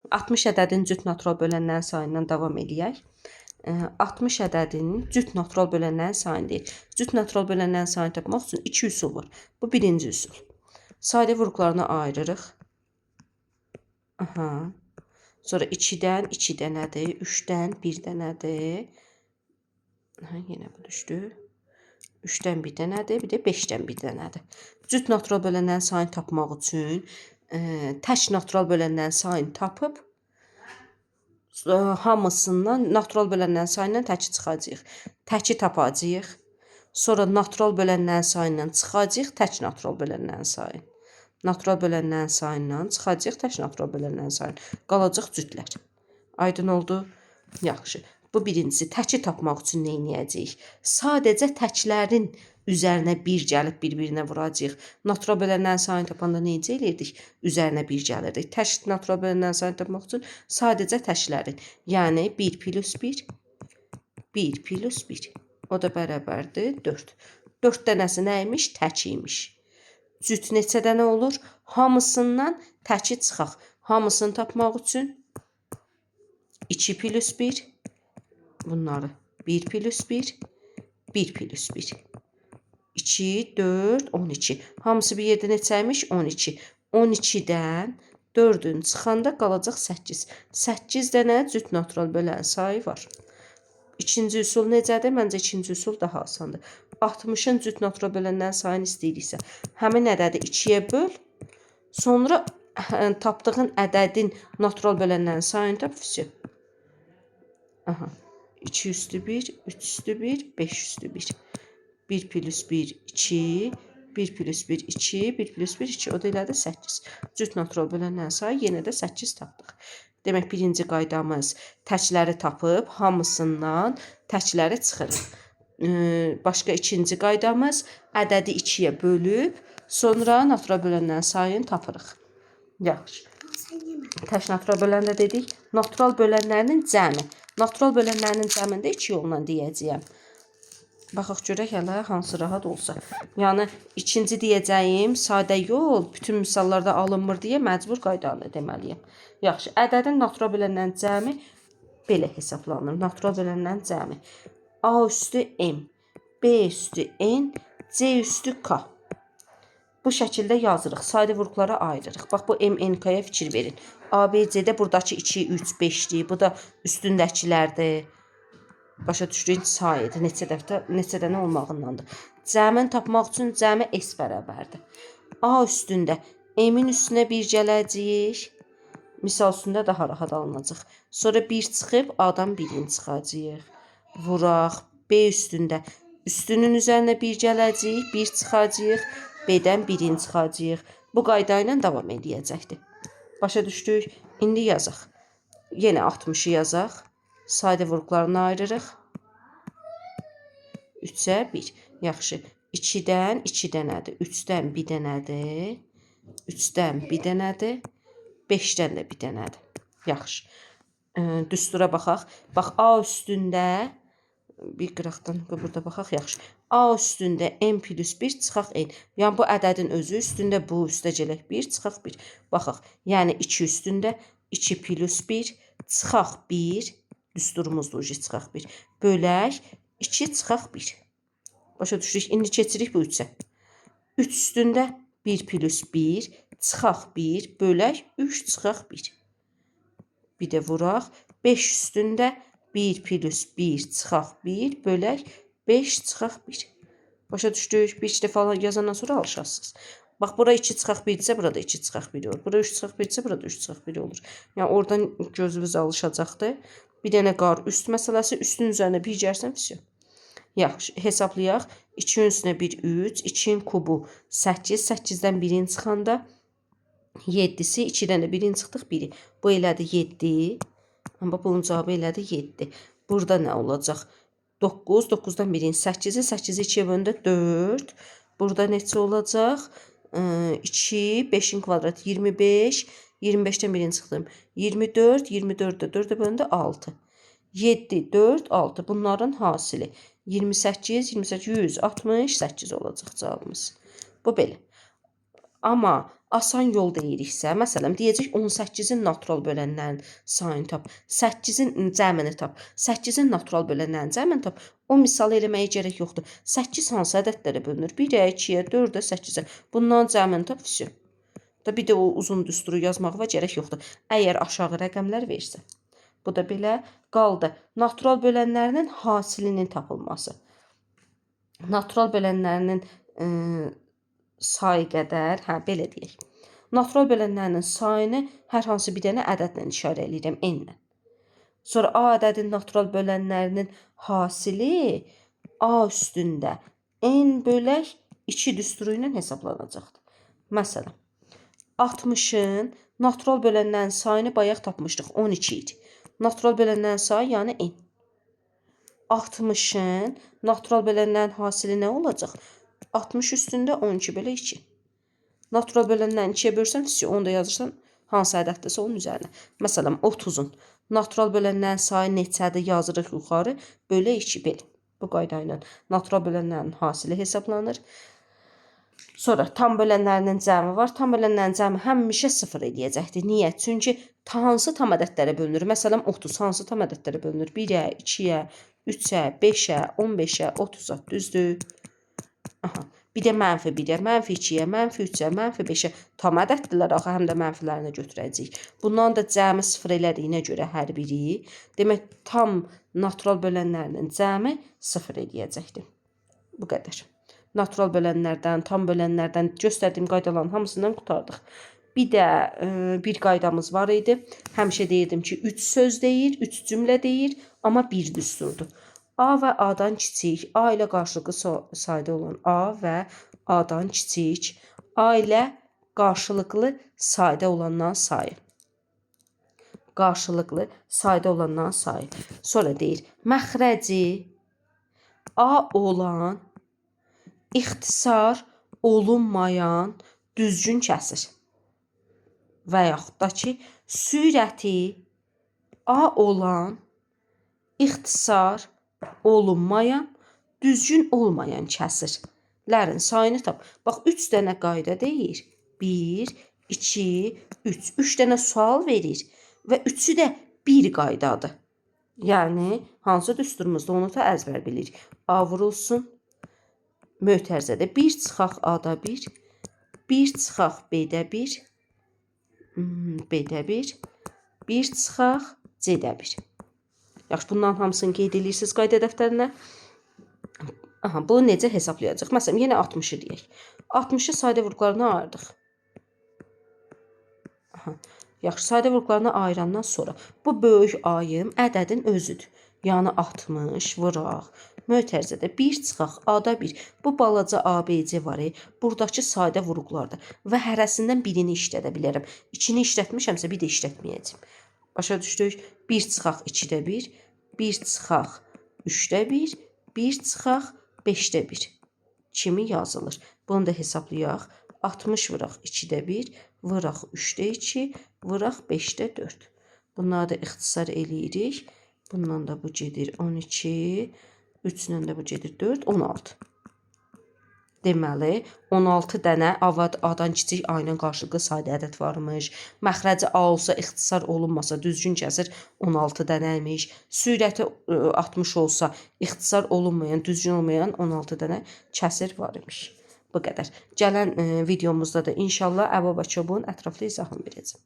60 ədədin cüt natural bölənlərin sayından davam eləyək. 60 ədədinin cüt natural bölənlərin sayını deyil. Cüt natural bölənlərin sayını tapmaq üçün 2 üsul var. Bu birinci üsul. Sadə vuruqlarına ayırırıq. Aha. Sonra 2-dən 2 dənədir, 3-dən 1 dənədir. Yenə bu düşdü. 3-dən 1 dənədir, bir də 5-dən 1 dənədir. Cüt natural bölənlərin sayını tapmaq üçün tək natural bölənlərin sayını tapıb hamısından natural bölənlərin sayından təki çıxacağıq. Təki tapacağıq. Sonra natural bölənlərin sayından çıxacağıq tək natural bölənlərin sayını. Natural bölənlərin sayından çıxacağıq tək natural bölənlərin sayını. Qalacaq cütlər. Aydın oldu? Yaxşı. Bu birincisi. Təki tapmaq üçün nə edəcəyik? Sadəcə təklərin üzərinə 1 gəlib bir-birinə vuracağıq. Natural bölənlərin sayını tapanda necə eləyirdik? Üzərinə 1 gəlirdik. Tək natural bölənlərin sayını tapmaq üçün sadəcə təklərin. Yəni 1 plus 1, 1 plus 1. O da bərabərdir 4. 4 dənəsi nəymiş? Tək imiş. Cüt neçə dənə olur? Hamısından təki çıxaq. Hamısını tapmaq üçün 2 plus 1, bunları 1 plus 1, 1 plus 1. 2, 4, 12. Hamısı bir yerdə neçəymiş? 12. 12-dən 4-ün çıxanda qalacaq 8. 8 dənə cüt natural bölən sayı var. İkinci üsul necədir? Məncə ikinci üsul daha asandır. 60-ın cüt natural bölənlərin sayını istəyiriksə, həmin ədədi 2-yə böl, sonra tapdığın ədədin natural bölənlərin sayını tap, vəsə. Aha. 2 üstü 1, 3 üstü 1, 5 üstü 1. 1 plus 1, 2, 1 plus 1, 2, 1 plus 1, 2. O da elədi 8. Cüt natural bölənlərin sayı yenə də 8 tapdıq. Demək, birinci qaydamız təkləri tapıb, hamısından təkləri çıxırıq. Başqa ikinci qaydamız ədədi 2-yə bölüb, sonra natural bölənlərin sayını tapırıq. Yaxşı. Tək natural bölən də dedik. Natural bölənlərinin cəmi. Natural bölənlərinin cəmində 2 yolla deyəcəyəm. Baxaq görək hələ hansı rahat olsa. Yəni ikinci deyəcəyim sadə yol bütün misallarda alınmır deyə məcbur qaydanı deməliyəm. Yaxşı, ədədin natural bölənlərin cəmi belə hesablanır. Natural bölənlərin cəmi A üstü M, B üstü N, C üstü K. Bu şəkildə yazırıq. Sadə vuruqlara ayırırıq. Bax, bu MNK-ya fikir verin. ABC'də buradakı 2, 3, 5'dir. Bu da üstündəkilərdir. Başa düşdüyün sayıdır. Neçə dənə olmağındandır. Cəmini tapmaq üçün cəmi S bərabərdir. A üstündə M-in üstünə 1 gələcəyik. Misal üstündə daha rahat alınacaq. Sonra 1 çıxıb A-dan 1-in çıxacaq. Vuraq. B üstündə üstünün üzərinə 1 gələcəyik. 1 çıxacaq. B-dən 1-in çıxacaq. Bu qayda ilə davam edəcəkdir. Başa düşdük. İndi yazaq. Yenə 60'ı yazaq. Sadə vuruqlarını ayırırıq. 3-ə 1. Yaxşı. 2-dən 2 dənədir. 3-dən 1 dənədir. 3-dən 1 dənədir. 5-dən də 1 dənədir. Yaxşı. Düstura baxaq. Bax, A üstündə bir qıraqdan burada baxaq. Yaxşı. A üstündə M plus 1 çıxaq N. Yəni, bu ədədin özü üstündə bu üstə gələk 1 çıxaq 1. Baxaq. Yəni, 2 üstündə 2 plus 1 çıxaq 1. Düsturumuzda ucu çıxaq 1. Bölək 2 çıxaq 1. Başa düşürük. İndi keçirik bu 3-ə. 3 üstündə 1 plus 1 çıxaq 1. Bölək 3 çıxaq 1. Bir də vuraq. 5 üstündə 1 plus 1 çıxaq 1. Bölək 5 çıxaq 1. Başa düşdük. Bir iki dəfə yazandan sonra alışarsınız. Bax, bura 2 çıxaq 1 isə burada 2 çıxaq 1 olur. Bura 3 çıxaq 1 isə burada 3 çıxaq 1 olur. Yəni, oradan gözümüz alışacaqdır. Bir dənə qar üst məsələsi, üstün üzərinə 1 gəlsən, vəsə. Yaxşı, hesablayaq. 2-nin üstünə 1, 3, 2-nin kubu 8, 8-dən 1-in çıxanda 7'si, 2-dən də 1-in çıxdıq 1'i. Bu elədi 7, amma bunun cavabı elədi 7. Burada nə olacaq? 9, 9-dan 1-in 8'i, 8'i 2-yə bölündə 4. Burada neçə olacaq? 2, 5'in kvadratı 25, 25'ten 1'in çıxdım. 24, 24'də 4'ə bölündə 6. 7, 4, 6. Bunların hasili 28, 28, 168 olacaq cavabımız. Bu belə. Amma asan yol deyiriksə, məsələn, deyəcək 18-in natural bölənlərin sayını tap, 8-in cəmini tap, 8-in natural bölənlərin cəmini tap. O misalı eləməyə gərək yoxdur. 8 hansı ədədlərə bölünür? 1-ə, 2-yə, 4-ə, 8-ə. Bundan cəmini tap, vəsə. Da bir də o uzun düsturu yazmağa gərək yoxdur. Əgər aşağı rəqəmlər versə. Bu da belə qaldı. Natural bölənlərinin hasilinin tapılması. Natural bölənlərinin sayı qədər, belə deyək. Natural bölənlərinin sayını hər hansı bir dənə ədədlə işarə edirəm, n-lə. Sonra A ədədin natural bölənlərinin hasili A üstündə n bölək 2 düsturu ilə hesablanacaqdır. Məsələn, 60-ın natural bölənlərin sayını bayaq tapmışdıq, 12 idi. Natural bölənlərin sayı, yəni n. 60-ın natural bölənlərin hasili nə olacaq? 60 üstündə 12 bölü 2. Natural bölənlərini 2-yə bölsən, onu da yazırsan, hansı ədəddirsə onun üzərinə. Məsələn, 30-un natural bölənlərin sayı neçədir yazırıq yuxarı, bölü 2 belə. Bu qayda ilə natural bölənlərin hasili hesablanır. Sonra tam bölənlərinin cəmi var. Tam bölənlərin cəmi həmişə 0 eləyəcəkdir. Niyə? Çünki hansı tam ədədlərə bölünür? Məsələn, 30 hansı tam ədədlərə bölünür? 1-ə, 2-yə, 3-ə, 5-ə, 15-ə, 30-a, düzdür? Aha. Bir də mənfi 1-ə, mənfi 2-yə, mənfi 3-ə, mənfi 5-ə tam ədəddirlər, axı həm də mənfilərini götürəcəyik. Bundan da cəmi 0 elədiyinə görə hər biri, demək tam natural bölənlərinin cəmi 0 eləyəcəkdir. Bu qədər. Natural bölənlərdən, tam bölənlərdən göstərdiyim qaydaların hamısından qurtardıq. Bir də bir qaydamız var idi. Həmişə deyirdim ki, 3 söz deyir, 3 cümlə deyir, amma bir düsturdur. A və A-dan kiçik, A ilə qarşılıqlı sayda olan A və A-dan kiçik, A ilə qarşılıqlı sayda olandan sayı. Qarşılıqlı sayda olandan sayı. Sonra deyir, məxrəci A olan, ixtisar olunmayan düzgün kəsir. Və yaxud da ki, sürəti A olan, ixtisar olunmayan, düzgün olmayan kəsirlərin sayını tap. Bax, 3 dənə qayda deyir. 1, 2, 3. 3 dənə sual verir və 3-ü də bir qaydadır. Yəni, hansı düsturumuzda onu da əzbər bilir. A vurulsun. Mötərizədə 1 çıxaq A-da 1, 1 çıxaq B-də 1, B-də 1, 1 çıxaq C-də 1. Yaxşı, bunların hamısını qeyd edirsiniz qayda dəftərinə. Aha, bunu necə hesablayacaq? Məsələn, yenə 60-ı deyək. 60-ı sayda vurğularına ayırdıq. Aha, yaxşı, sayda vurğularına ayırandan sonra bu böyük ayım ədədin özüdür. Yəni 60 vuraq. Mötərizədə 1 çıxaq A-da 1. Bu balaca ABC var. Buradakı sayda vuruqlardır. Və hərəsindən birini işlədə bilərəm. 2-ni işlətmişəmsə, bir də işlətməyəcəm. Başa düşdük. 1 çıxaq 2-də 1. 1 çıxaq 3-də 1. 1 çıxaq 5-də 1. Kimi yazılır. Bunu da hesablayaq. 60 vuraq 2-də 1. Vuraq 3-də 2. Vuraq 5-də 4. Bunları da ixtisar eləyirik. Bundan da bu gedir 12. 3-lə də bu gedir 4, 16. Deməli, 16 dənə A-dan kiçik A ilə qarşılıqlı sayda ədəd varmış. Məxrəci A olsa, ixtisar olunmasa, düzgün kəsir 16 dənəymiş. Sürəti 60 olsa, ixtisar olunmayan, düzgün olmayan 16 dənə kəsir var imiş. Bu qədər. Gələn videomuzda da inşallah əbab və çubuğun ətraflı izahını verəcəm.